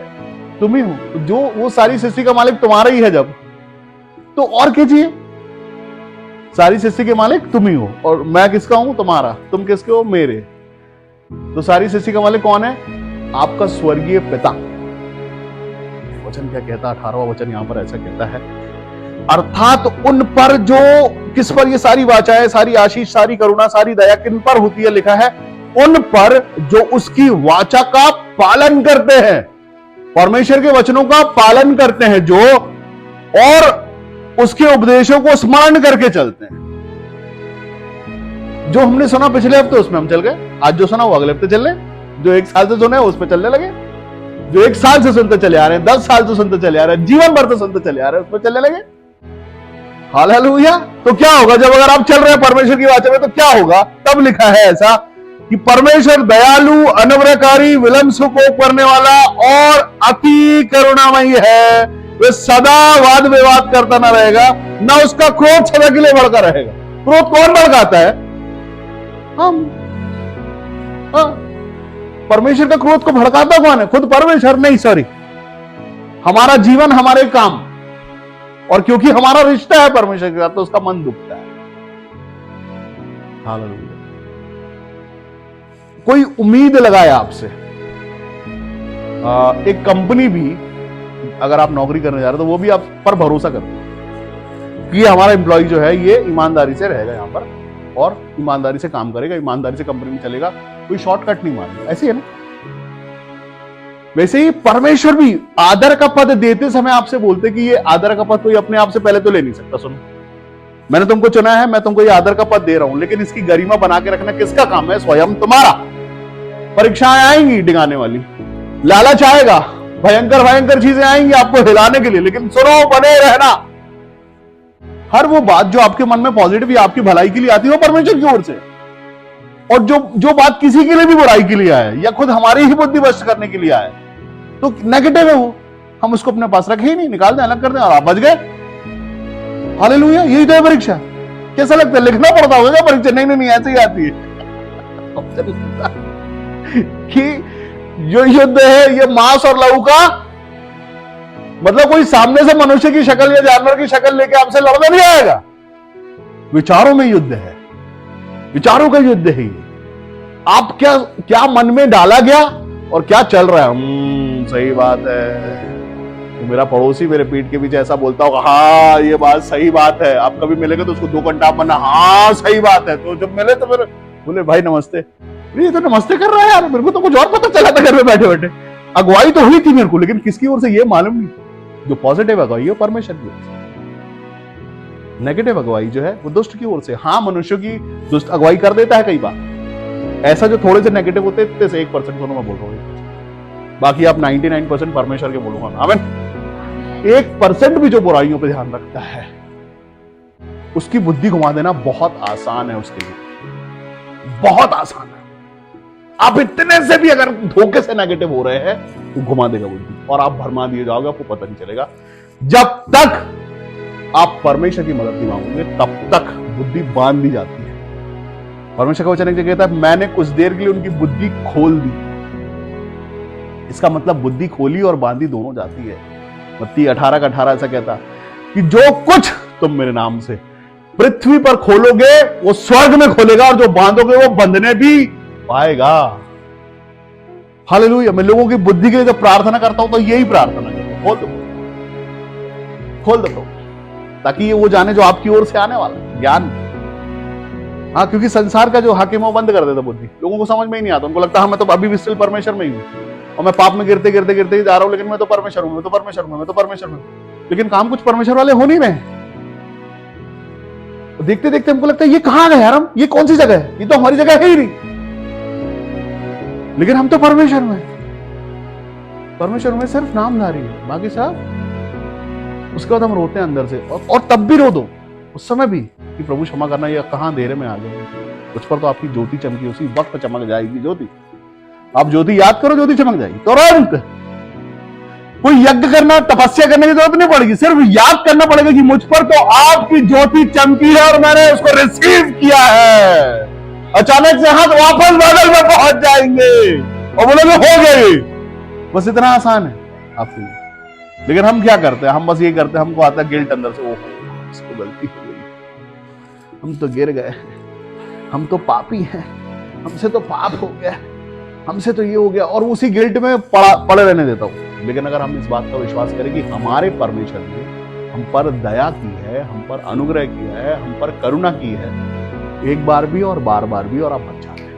तुम ही हो। जो वो सारी सृष्टि का मालिक तुम्हारा ही है जब, तो और क्या चाहिए? सारी सृष्टि के मालिक तुम ही हो, और मैं किसका हूं? तुम्हारा। तुम किसके हो? मेरे। तो सारी सृष्टि का मालिक कौन है? आपका स्वर्गीय पिता। वचन क्या कहता है? 18वां वचन यहां पर ऐसा कहता है, अर्थात उन पर जो, किस पर ये सारी वाचाएं, सारी आशीष, सारी करुणा, सारी दया किन पर होती है? लिखा है उन पर जो उसकी वाचा का पालन करते हैं, परमेश्वर के वचनों का पालन करते हैं, जो और उसके उपदेशों को स्मरण करके चलते हैं। जो हमने सुना पिछले हफ्ते उसमें हम चल गए, आज जो सुना वो अगले हफ्ते चल रहे, जो 1 साल से सुने उस पर चलने लगे, जो 1 साल से सुनते चले आ रहे हैं, 10 साल से सुनते चले आ रहे हैं, जीवन भर से सुनते चले आ रहे हैं, उस पर चलने लगे। हालेलुया। तो क्या होगा जब अगर आप चल रहे हैं परमेश्वर की वाचा में, तो क्या होगा? तब लिखा है ऐसा कि परमेश्वर दयालु, अनुग्रहकारी, विलंब को करने वाला और अति करुणामयी है। वे सदा वाद विवाद करता ना रहेगा, ना उसका क्रोध सदा के लिए भड़का रहेगा। क्रोध कौन भड़काता है? हम। परमेश्वर का क्रोध को भड़काता कौन है? खुद परमेश्वर नहीं, सॉरी, हमारा जीवन, हमारे काम। और क्योंकि हमारा रिश्ता है परमेश्वर के साथ, तो उसका मन दुखता है। हालेलुया। कोई उम्मीद लगाए आपसे, एक कंपनी भी अगर आप नौकरी करने जा रहे हो तो वो भी आप पर भरोसा करती है कि हमारा एम्प्लॉय जो है ये ईमानदारी से रहेगा यहां पर और ईमानदारी से काम करेगा, ईमानदारी से कंपनी में चलेगा, कोई शॉर्टकट नहीं मारेगा। ऐसे है ना? वैसे ही परमेश्वर भी आदर का पद देते समय आपसे बोलते कि ये आदर का पद कोई अपने आप से पहले तो ले नहीं सकता। सुनो, मैंने तुमको चुना है, मैं तुमको ये आदर का पद दे रहा हूं, लेकिन इसकी गरिमा बना के रखना किसका काम है? स्वयं तुम्हारा। परीक्षाएं आएंगी डिगाने वाली, लालच आएगा, भयंकर भयंकर चीजें आएंगी आपको हिलाने के लिए, लेकिन सुनो, बने रहना। हर वो बात जो आपके मन में पॉजिटिव या आपकी भलाई के लिए आती है वो परमेश्वर की ओर से, और जो बात किसी के लिए भी बुराई के लिए आए या खुद हमारी ही बुद्धि भ्रष्ट करने के लिए आए तो नेगेटिव है वो, हम उसको अपने पास रखे ही नहीं, निकाल दें, अलग कर दें और आप बच गए। हालेलुया। यही तो है परीक्षा। कैसा लगता है? लिखना पड़ता होगा क्या परीक्षा? नहीं नहीं नहीं, ऐसे ही आती है कि जो युद्ध है ये मांस और लहू का, मतलब कोई सामने से मनुष्य की शक्ल या जानवर की शक्ल लेके आपसे लड़ने नहीं आएगा। विचारों में युद्ध है, विचारों का युद्ध है ये। आप क्या क्या मन में डाला गया और क्या चल रहा है। सही बात है। तो मेरा पड़ोसी मेरे पीठ के पीछे ऐसा बोलता होगा, हाँ ये बात सही बात है। आप कभी मिलेंगे तो उसको 2 घंटा आप बनना, हाँ सही बात है। तो जब मिले तो फिर बोले भाई नमस्ते। ये तो नमस्ते कर रहा है यार, मेरे को तो कुछ और पता चला था घर में बैठे बैठे। अगुवाई तो हुई थी मेरे को, लेकिन किसकी ओर से ये मालूम नहीं। जो पॉजिटिव अगुवाई है परमेश्वर की ओर से, नेगेटिव अगुवाई जो है वो दुष्ट की ओर से। हाँ, मनुष्य की दुष्ट अगुवाई कर देता है कई बार। ऐसा जो थोड़े से नेगेटिव होते हैं, से 1% दोनों मैं बोल रहा हूँ, बाकी आप 99% परमेश्वर के बोलूंगा। आमीन। 1% भी जो बुराइयों पर ध्यान रखता है उसकी बुद्धि घुमा देना बहुत आसान है उसके लिए, बहुत आसान है। आप इतने से भी अगर धोखे से नेगेटिव हो रहे हैं तो घुमा देगा बुद्धि और आप भरमा दिए जाओगे, आपको पता नहीं चलेगा। जब तक आप परमेश्वर की मदद नहीं मांगोगे तब तक बुद्धि बांध दी जाती है। परमेश्वर का वचन एक जगह कहता है, मैंने कुछ देर के लिए उनकी बुद्धि खोल दी। इसका मतलब बुद्धि खोली और बांधी दोनों जाती है। मत्ती 18:18 ऐसा कहता कि जो कुछ तुम मेरे नाम से पृथ्वी पर खोलोगे वो स्वर्ग में खोलेगा और जो बांधोगे वो बंधने भी पाएगा। हालेलुया। मैं लोगों की बुद्धि के लिए जब प्रार्थना करता हूं तो यही प्रार्थना करता हूं, खोल दो ताकि ये वो जाने जो आपकी ओर से आने वाला है, ज्ञान। हाँ, क्योंकि संसार का जो हाकिम है वो बंद कर देता बुद्धि। लोगों को समझ में ही नहीं आता, उनको लगता है मैं तो अभी भी स्टिल परमेश्वर में ही हूं और मैं पाप में गिरते गिरते गिरते ही जा रहा हूं, लेकिन मैं तो परमेश्वर हूं, मैं तो परमेश्वर हूं, मैं तो परमेश्वर हूं। लेकिन काम कुछ परमेश्वर वाले हो नहीं रहे। देखते देखते हमको लगता है ये कहां गए यार, हम ये कौन सी जगह है, ये तो हमारी जगह है ही नहीं। लेकिन हम तो परमेश्वर में, परमेश्वर में सिर्फ नामधारी है, बाकी सब। उसके बाद हम रोते हैं अंदर से, और तब भी रो दो उस समय भी कि प्रभु क्षमा करना, ये कहां अंधेरे में आ गए। उस पर तो आपकी ज्योति चमकी, उसी वक्त चमक जाएगी ज्योति। आप ज्योति याद करो, ज्योति चमक जाएगी तुरंत। कोई यज्ञ करना, तपस्या करने की जरूरत नहीं पड़ेगी, सिर्फ याद करना पड़ेगा कि मुझ पर तो आपकी ज्योति चमकी है और मैंने उसको रिसीव किया है। अचानक से हाथ वापस बादल में पहुंच जाएंगे और बोलेंगे हो गए। बस इतना आसान है आपके लिए। लेकिन हम क्या करते हैं? हम बस ये करते हैं, हमको आता है गिल्ट अंदर से, ओहो इसको गलती हो गई, हम तो गिर गए, हम तो पापी हैं, हमसे तो पाप हो गया, हमसे तो ये हो गया, और उसी गिल्ट में पड़े रहने देता हूं। लेकिन अगर हम इस बात का विश्वास करें कि हमारे परमेश्वर ने हम पर दया की है, हम पर अनुग्रह किया है, हम पर करुणा की है, एक बार भी और बार बार भी, और आप बच जाते हैं।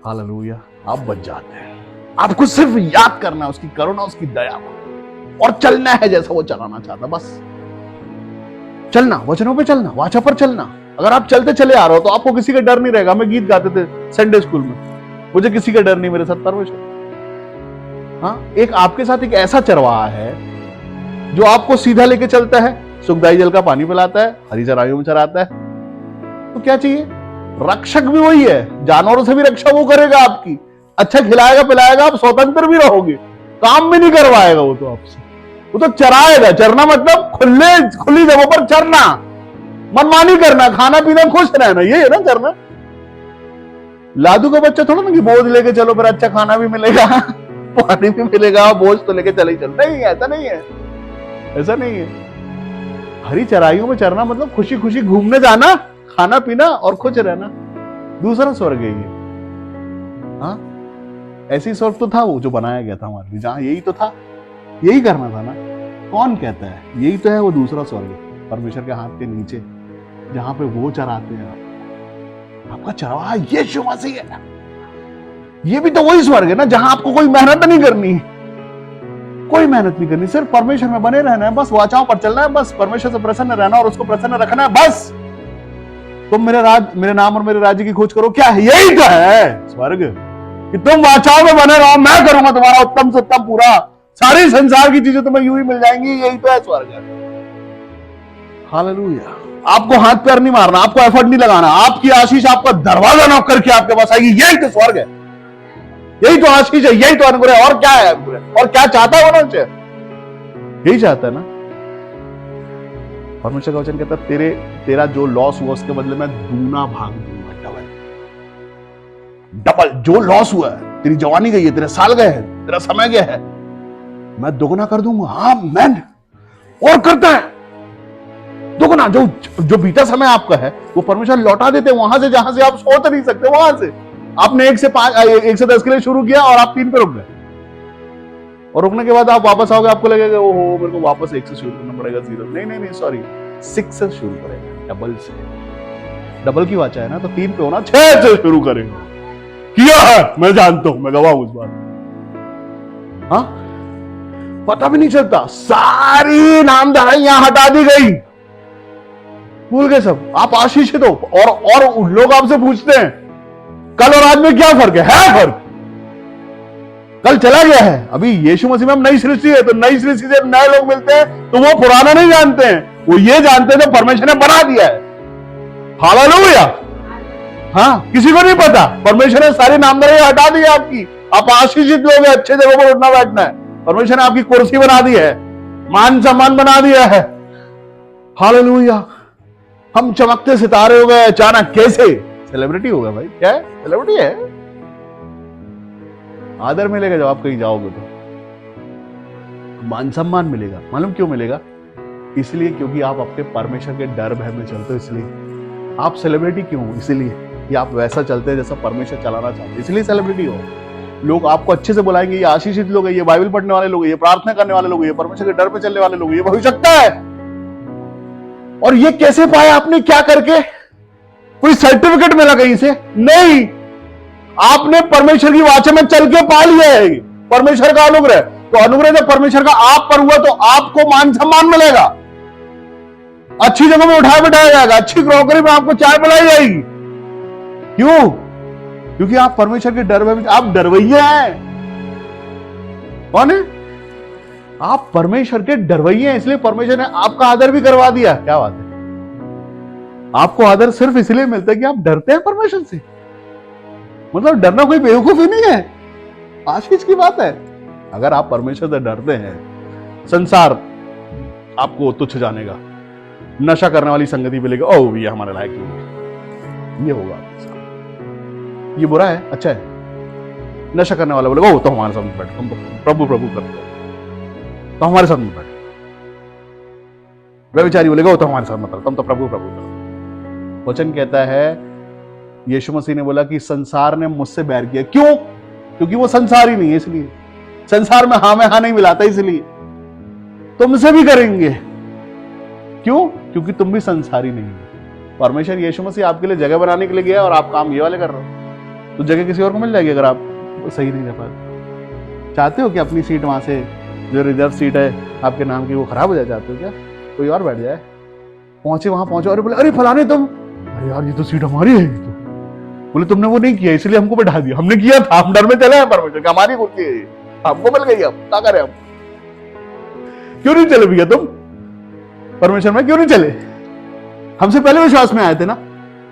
हालेलुया। आप बच जाते हैं। आपको सिर्फ याद करना है उसकी करुणा, उसकी दया को, और चलना है जैसा वो चलाना चाहता, बस चलना, वचनों पे चलना, वाचा पर चलना। अगर आप चलते चले आ रहे हो तो आपको किसी का डर नहीं रहेगा। हमें गीत गाते थे संडे स्कूल में, मुझे किसी का डर नहीं, मेरे साथ परमेश्वर। हाँ, एक आपके साथ एक ऐसा चरवाहा है जो आपको सीधा लेके चलता है, सुखदाई जल का पानी पिलाता है, हरी चराइयों में चराता है। तो क्या चाहिए? रक्षक भी वही है, जानवरों से भी रक्षा वो करेगा आपकी, अच्छा खिलाएगा पिलाएगा, आप स्वतंत्र भी रहोगे, काम भी नहीं करवाएगा वो तो आपसे, वो तो चराएगा। चरना मतलब खुली जगहों पर चरना, मनमानी करना, खाना पीना, खुश रहना, ये है ना चरना। लादू का बच्चा थोड़ा ना कि बोझ लेके चलो फिर अच्छा खाना भी मिलेगा पानी भी मिलेगा, बोझ तो लेके चले ही चल, नहीं, ऐसा नहीं है, ऐसा नहीं है। हरी चराइयों में चरना मतलब खुशी खुशी घूमने जाना, खाना पीना और खुश रहना, दूसरा स्वर्ग है ये। हाँ, ऐसी स्वर्ग तो था वो जो बनाया गया था हमारे लिए, जहां यही तो था, यही करना था ना। कौन कहता है? यही तो है वो दूसरा स्वर्ग, परमेश्वर के हाथ के नीचे, जहां पे वो चराते हैं आपका चरवाहा यीशु मसीह है। ये भी तो वही स्वर्ग है ना, जहां आपको कोई मेहनत नहीं करनी, कोई मेहनत नहीं करनी, सिर्फ परमेश्वर में बने रहना है, बस वाचाओं पर चलना है, बस परमेश्वर से प्रसन्न रहना और उसको प्रसन्न रखना है, बस। तुम मेरे नाम और मेरे राज्य की खोज करो, क्या है? यही तो है स्वर्ग, कि तुम वाचाओं में बने रहो, मैं करूंगा तुम्हारा उत्तम से उत्तम पूरा, सारी संसार की चीजें तुम्हें यूं ही मिल जाएंगी, यही तो है स्वर्ग। हालेलुया। आपको हाथ पैर नहीं मारना, आपको एफर्ट नहीं लगाना, आपकी आशीष आपका दरवाजा नॉक करके आपके पास आएगी, यही तो स्वर्ग है, यही तो आशीष है, यही तो अनुग्रह है। और क्या है अनुग्रह? और क्या चाहता है मनुष्य? यही चाहता है ना। परमेश्वर का वचन कहता है तेरा जो लॉस हुआ उसके बदले में दूना भाग दूंगा, डबल। जो लॉस हुआ है, तेरी जवानी गई है, तेरे साल गए हैं, तेरा समय गया है, मैं दोगुना कर दूंगा। हाँ मैन, और करता है दोगुना। जो बीता समय आपका है वो परमेश्वर लौटा देते हैं, वहां से जहां से आप सोच नहीं सकते, वहां से। आपने 1 से 10 के लिए शुरू किया और आप 3 पे रुक गए, और रुकने के बाद आप वापस आओगे, आपको लगेगा ओहो मेरे को वापस 1 से शुरू करना पड़ेगा, 0। नहीं, सॉरी, 6 से शुरू करेगा, डबल से। डबल की वाचा है ना, तो 3 पे होना, 6 से शुरू करेगा। किया है, मैं जानता हूं, मैं गवाह हूं उस बात। हाँ, पता भी नहीं चलता, सारी नामधराइयां हटा दी गई, भूल गए सब, आप आशीषित हो। और लोग आपसे पूछते हैं कल और आज में क्या फर्क है फर्क। कल चला गया है, अभी यीशु मसीह में हम नई सृष्टि है, तो नई सृष्टि से नए लोग मिलते हैं तो वो पुराना नहीं जानते हैं, वो ये जानते हैं जो परमेश्वर ने बना दिया है। हालेलुया। हाँ, किसी को नहीं पता, परमेश्वर ने सारी नामधराई हटा दी है आपकी, आप आशीषित लोग हैं, अच्छे जगह पर उठना बैठना है, परमेश्वर ने आपकी कुर्सी बना दी है, मान सम्मान बना दिया है। हालेलुया। हम चमकते सितारे हो गए अचानक, कैसे? सेलिब्रिटी हो गए भाई, क्या है? सेलिब्रिटी है। आदर मिलेगा जब आप कहीं जाओगे, तो मान सम्मान मिलेगा। मालूम क्यों मिलेगा? इसलिए क्योंकि आप अपने परमेश्वर के डर भय में चलते हो, इसलिए। आप सेलिब्रिटी क्यों? इसलिए कि आप वैसा चलते हैं जैसा परमेश्वर चलाना चाहते हैं, इसलिए सेलिब्रिटी हो। लोग आपको अच्छे से बुलाएंगे, ये आशीषित लोग हैं, ये बाइबल पढ़ने वाले लोग हैं, ये प्रार्थना करने वाले लोग हैं, ये परमेश्वर के डर पे चलने वाले लोग हैं, ये भविष्यवक्ता है। और ये कैसे पाया आपने? क्या करके? कोई सर्टिफिकेट मिला कहीं से? नहीं, आपने परमेश्वर की वाचा में चल के पा लिया है परमेश्वर का अनुग्रह। तो अनुग्रह जब परमेश्वर का आप पर हुआ तो आपको मान सम्मान मिलेगा, अच्छी जगह में उठाया बिठाया जाएगा, अच्छी क्रॉकरी में आपको चाय पिलाई जाएगी। क्यों? क्योंकि आप परमेश्वर के डर में, आप डरवैया हैं। कौन है? आप परमेश्वर के डरवैया हैं, इसलिए परमेश्वर ने आपका आदर भी करवा दिया। क्या बात है? आपको आदर सिर्फ इसलिए मिलता है कि आप डरते हैं परमेश्वर से। मतलब डरना कोई बेवकूफी नहीं है, आशीष की बात है। अगर आप परमेश्वर से डरते हैं, संसार आपको तुच्छ जानेगा, नशा करने वाली संगति मिलेगा, ओह ये हमारे लायक नहीं है, ये होगा, ये बुरा है, अच्छा है। नशा करने वाला बोलेगा ओह तो हमारे साथ में बैठो, तुम तो प्रभु प्रभु करते हो, तो हमारे साथ में बैठो। व्यभिचारी बोलेगा वो तो हमारे साथ मतलब, तुम तो प्रभु प्रभु करते हो। वचन कहता है, यीशु मसीह ने बोला कि संसार ने मुझसे बैर किया। क्यों? क्योंकि वो संसार ही नहीं है, इसलिए। संसार में हाँ में हाँ नहीं मिलाता, इसलिए। तुमसे भी करेंगे। क्यों? क्योंकि तुम भी संसारी नहीं हो। परमेश्वर यीशु मसीह आपके लिए जगह बनाने के लिए गया और आप काम ये वाले कर रहे हो, तो जगह किसी और को मिल जाएगी अगर आप सही नहीं रह पाते। चाहते हो कि अपनी सीट वहां से जो रिजर्व सीट है आपके नाम की वो खराब हो जाए? चाहते हो क्या कोई और बैठ जाए? वहां पहुंचे और बोले अरे फलाने तुम, अरे यार ये तो सीट हमारी है, ये तो बोले तुमने वो नहीं किया इसलिए हमको बैठा दिया, हमने किया था, हम डर में चले हैं परमेश्वर की, हमारी कुर्सी है, हमको मिल गई, अब क्या करें हम। क्यों नहीं चले भैया तुम परमेश्वर में, क्यों नहीं चले? हमसे पहले विश्वास में आए थे ना,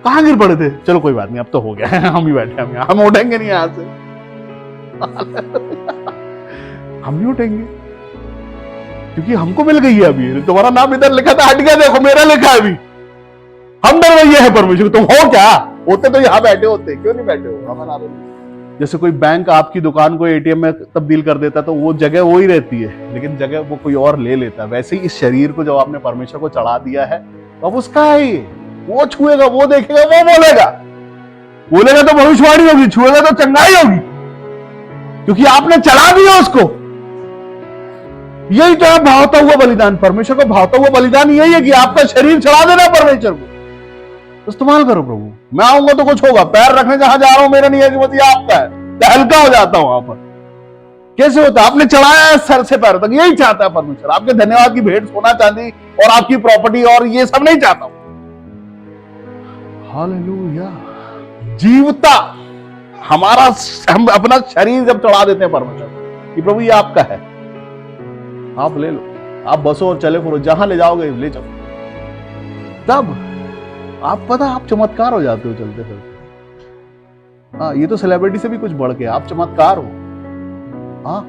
कहां गिर पड़े थे? चलो कोई बात नहीं, अब तो हो गया है, हम ही बैठे हम यहाँ, हम उठेंगे नहीं यहां से। हम नहीं उठेंगे क्योंकि हमको मिल गई है अभी, तुम्हारा नाम इधर लिखा था, हट गया, देखो मेरा लिखा है अभी, हम डरवैये हैं परमेश्वर, तुम हो क्या? होते तो यहां बैठे होते, क्यों नहीं बैठे हो? हमारा जैसे कोई बैंक आपकी दुकान को एटीएम में तब्दील कर देता तो वो जगह वो ही रहती है, लेकिन जगह वो कोई और ले लेता है। वैसे ही इस शरीर को जब आपने परमेश्वर को चढ़ा दिया है तो अब उसका है ये, वो छुएगा, वो देखेगा, वो बोलेगा, बोलेगा तो भविष्यवाणी होगी, छुएगा तो चंगाई होगी, क्योंकि आपने चढ़ा दिया उसको। यही तो है भावता हुआ बलिदान, परमेश्वर को भावता हुआ बलिदान यही है कि आपका शरीर चढ़ा देना परमेश्वर को, इस्तेमाल करो प्रभु। मैं आऊंगा तो कुछ होगा, पैर रखने जहां जा रहा हूं मेरा नहीं है, आपका है, तो हल्का हो जाता हूं वहां पर। कैसे होता है? आपने चढ़ाया है सर से पैर तक, यही चाहता है परमेश्वर, आपके धन्यवाद की भेंट, सोना चांदी और आपकी प्रॉपर्टी और ये सब नहीं चाहता हूं। हालेलुया। जीवता हमारा, हम अपना शरीर जब चढ़ा देते हैं परमेश्वर कि प्रभु ये आपका है, आप ले लो, आप बसो और चले फिरो, जहां ले जाओगे ले जाओ, तब आप पता आप चमत्कार हो जाते हो चलते फिरते। हाँ, ये तो सेलिब्रिटी से भी कुछ बढ़ के आप चमत्कार हो। हाँ,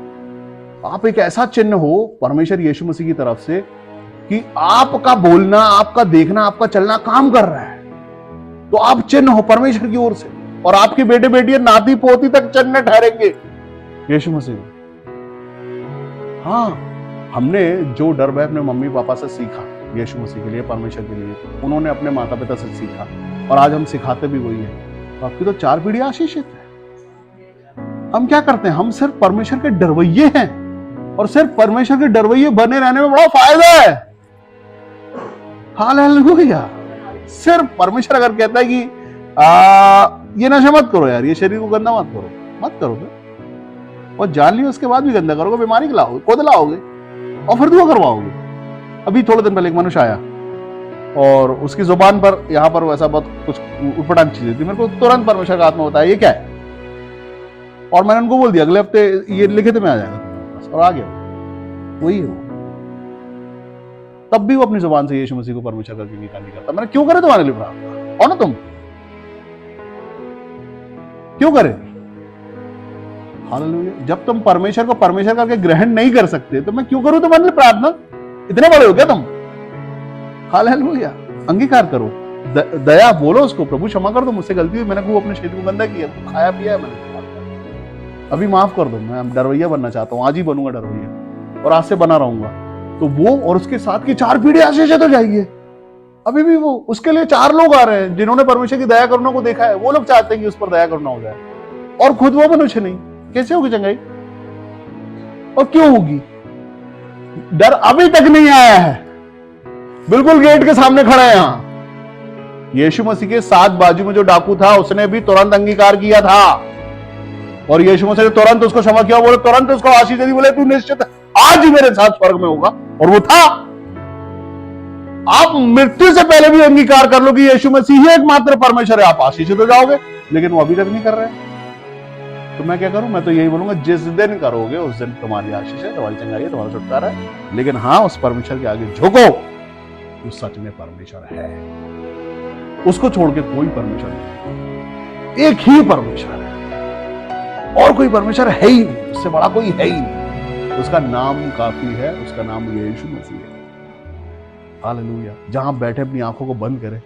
आप एक ऐसा चिन्ह हो परमेश्वर यीशु मसीह की तरफ से कि आपका बोलना, आपका देखना, आपका चलना काम कर रहा है, तो आप चिन्ह हो परमेश्वर की ओर से, और आपके बेटे बेटियां नाती पोती तक चिन्ह ठहरेंगे यीशु मसीह। हाँ, हमने जो डर भय अपने मम्मी पापा से सीखा यीशु मसीह के लिए, परमेश्वर के लिए, उन्होंने अपने माता पिता से सीखा और आज हम सिखाते भी वही है। तो आपकी तो 4 पीढ़ी आशीषित है। हम क्या करते हैं? हम सिर्फ परमेश्वर के डरवैये हैं, और सिर्फ परमेश्वर के डरवैये बने रहने में बड़ा फायदा है। हालेलुया। सिर्फ परमेश्वर अगर कहता है कि ये नशा मत करो यार, ये शरीर को गंदा मत करो, मत करो फिर, और जान लियो उसके बाद भी गंदा करोगे, बीमारी लाओगे, खुद लाओगे और फिर दुआ करवाओगे। अभी थोड़े दिन पहले एक मनुष्य आया और उसकी जुबान पर यहां पर वैसा बहुत कुछ उटपटांग चीजें थी, मेरे को तुरंत परमेश्वर का आत्मा बताया ये क्या है, और मैंने उनको बोल दिया अगले हफ्ते ये लिखित में आ जाएगा, और आ गया वही है वो। तब भी वो अपनी जुबान से यीशु मसीह को परमेश्वर करके निकाल नहीं करता। मैंने क्यों करे तुम्हारे लिए प्रार्थना? और ना तुम क्यों करे? हालेलुया। जब तुम परमेश्वर को परमेश्वर करके ग्रहण नहीं कर सकते तो मैं क्यों करूं तुम्हारे लिए प्रार्थना? इतने बड़े हो क्या तुम? हालेलुया। अंगीकार करो, दया बोलो उसको, प्रभु क्षमा कर दो, मुझसे गलती हुई, मैंने वो अपने शरीर को गंदा किया, खाया पिया है मैंने, अभी माफ कर दो, मैं डरवैया बनना चाहता हूं, आज ही बनूंगा डरवैया, और आज से बना रहूंगा। तो वो और उसके साथ की 4 पीढ़ी आशीषित हो जाएगी। अभी भी वो उसके लिए 4 लोग आ रहे हैं जिन्होंने परमेश्वर की दया करुणा को देखा है, वो लोग चाहते हैं कि उस पर दया करुणा हो जाए, और खुद वो मनुष्य नहीं। कैसे होगी चंगाई? और क्यों होगी? डर अभी तक नहीं आया है, बिल्कुल गेट के सामने खड़ा है। यहां यीशु मसीह के 7 बाजू में जो डाकू था उसने भी तुरंत अंगीकार किया था, और यीशु मसीह ने तुरंत उसको क्षमा किया, बोले तुरंत उसको आशीष दे दी, बोले तू निश्चित आज ही मेरे साथ स्वर्ग में होगा, और वो था। आप मृत्यु से पहले भी अंगीकार कर लो कि यीशु मसीह ही एकमात्र परमेश्वर है, आप आशीषित हो जाओगे, लेकिन वो अभी तक नहीं कर रहे हैं। तो मैं क्या करूं? मैं तो यही बोलूंगा, जिस दिन करोगे उस दिन तुम्हारी आशीष है, तुम्हारी चंगाई है, तुम्हारा छुटकारा है, लेकिन हाँ, उस परमेश्वर के आगे झुको, वो सच में परमेश्वर है, उसको छोड़ के कोई परमेश्वर नहीं, एक ही परमेश्वर है, और कोई परमेश्वर है ही नहीं, उससे बड़ा कोई है ही नहीं, उसका नाम काफी है, उसका नाम यीशु मसीह है। हालेलुया। जहां बैठे अपनी आंखों को बंद करें,